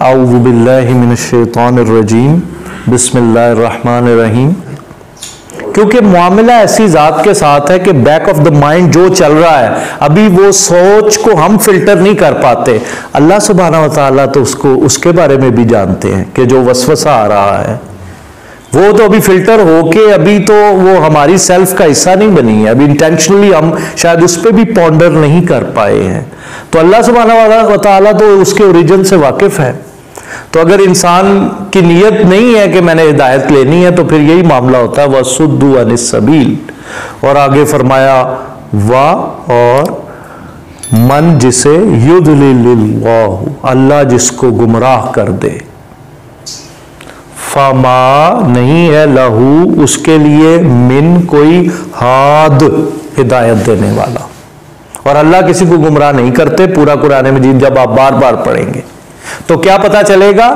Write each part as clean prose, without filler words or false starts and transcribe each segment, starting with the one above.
اعوذ باللہ من الشیطان الرجیم بسم اللہ الرحمن الرحیم. کیونکہ معاملہ ایسی ذات کے ساتھ ہے کہ بیک آف دا مائنڈ جو چل رہا ہے ابھی وہ سوچ کو ہم فلٹر نہیں کر پاتے. اللہ سبحانہ و تعالیٰ تو اس کے بارے میں بھی جانتے ہیں کہ جو وسوسہ آ رہا ہے وہ تو ابھی فلٹر ہو کے ابھی تو وہ ہماری سیلف کا حصہ نہیں بنی ہے. ابھی انٹینشنلی ہم شاید اس پہ بھی پونڈر نہیں کر پائے ہیں. تو اللہ سبحانہ و تعالیٰ تو اس کے اوریجن سے واقف ہے. تو اگر انسان کی نیت نہیں ہے کہ میں نے ہدایت لینی ہے تو پھر یہی معاملہ ہوتا ہے وَصُدُّوا عَنِ السَّبِيلِ. اور آگے فرمایا اور من جسے یُضْلِلِ اللَّهُ اللہ جس کو گمراہ کر دے فما نہیں ہے لہو اس کے لیے من کوئی ہاد ہدایت دینے والا. اور اللہ کسی کو گمراہ نہیں کرتے. پورا قرآن مجید جب آپ بار بار پڑھیں گے تو کیا پتا چلے گا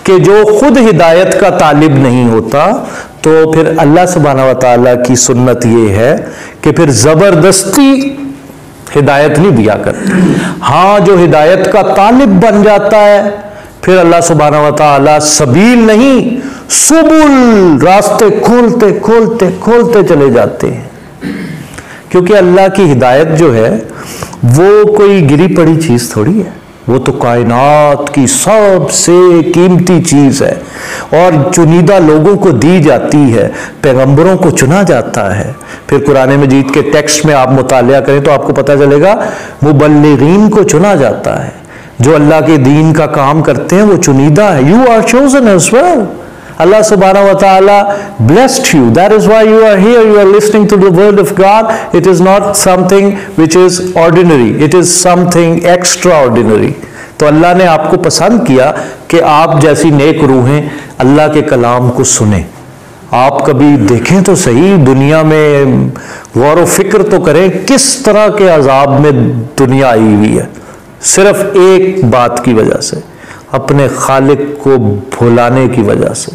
کہ جو خود ہدایت کا طالب نہیں ہوتا تو پھر اللہ سبحانہ و تعالیٰ کی سنت یہ ہے کہ پھر زبردستی ہدایت نہیں دیا کرتے. ہاں جو ہدایت کا طالب بن جاتا ہے پھر اللہ سبحانہ و تعالیٰ سبیل نہیں سبل راستے کھولتے کھولتے کھولتے چلے جاتے ہیں. کیونکہ اللہ کی ہدایت جو ہے وہ کوئی گری پڑی چیز تھوڑی ہے. وہ تو کائنات کی سب سے قیمتی چیز ہے اور چنیدہ لوگوں کو دی جاتی ہے. پیغمبروں کو چنا جاتا ہے. پھر قرآن مجید کے ٹیکسٹ میں آپ مطالعہ کریں تو آپ کو پتہ چلے گا مبلغین کو چنا جاتا ہے. جو اللہ کے دین کا کام کرتے ہیں وہ چنیدہ ہے. You are chosen as well. Allah subhanahu wa ta'ala blessed you. That is why you are here. You are listening to the word of God. It is not something which is ordinary. It is something extraordinary. تو اللہ نے آپ کو پسند کیا کہ آپ جیسی نیک روحیں اللہ کے کلام کو سنیں. آپ کبھی دیکھیں تو صحیح دنیا میں غور و فکر تو کریں کس طرح کے عذاب میں دنیا آئی ہوئی ہے. صرف ایک بات کی وجہ سے اپنے خالق کو بھولانے کی وجہ سے.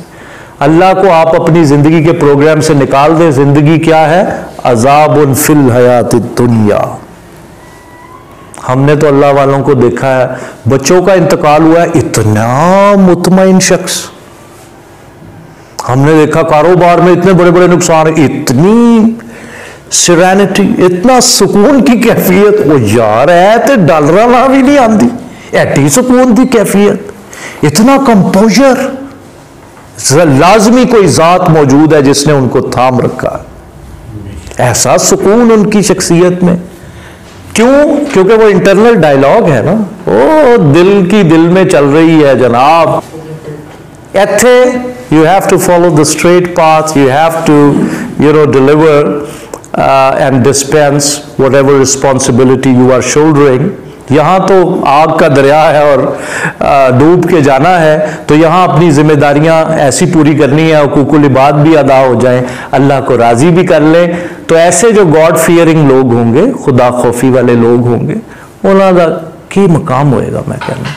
اللہ کو آپ اپنی زندگی کے پروگرام سے نکال دیں. زندگی کیا ہے؟ عذاب فی الحیات الدنیا. ہم نے تو اللہ والوں کو دیکھا ہے بچوں کا انتقال ہوا ہے اتنا مطمئن شخص. ہم نے دیکھا کاروبار میں اتنے بڑے بڑے نقصان اتنی سیرینٹی اتنا سکون کی کیفیت. وہ یار ہے تو ڈالرا لا بھی نہیں آتی ایٹی سکون کی کیفیت اتنا کمپوزر. لازمی کوئی ذات موجود ہے جس نے ان کو تھام رکھا ہے. ایسا سکون ان کی شخصیت میں. کیوں؟ کیونکہ وہ انٹرنل ڈائلاگ ہے نا وہ دل کی دل میں چل رہی ہے جناب. ایتھے you have to follow the straight path. You have to deliver and dispense whatever responsibility you are shouldering. یہاں تو آگ کا دریا ہے اور ڈوب کے جانا ہے تو یہاں اپنی ذمہ داریاں ایسی پوری کرنی ہے حقوق العباد بھی ادا ہو جائیں اللہ کو راضی بھی کر لیں. تو ایسے جو گاڈ فیئرنگ لوگ ہوں گے خدا خوفی والے لوگ ہوں گے انہوں کا کی مقام ہوئے گا میں کہنا.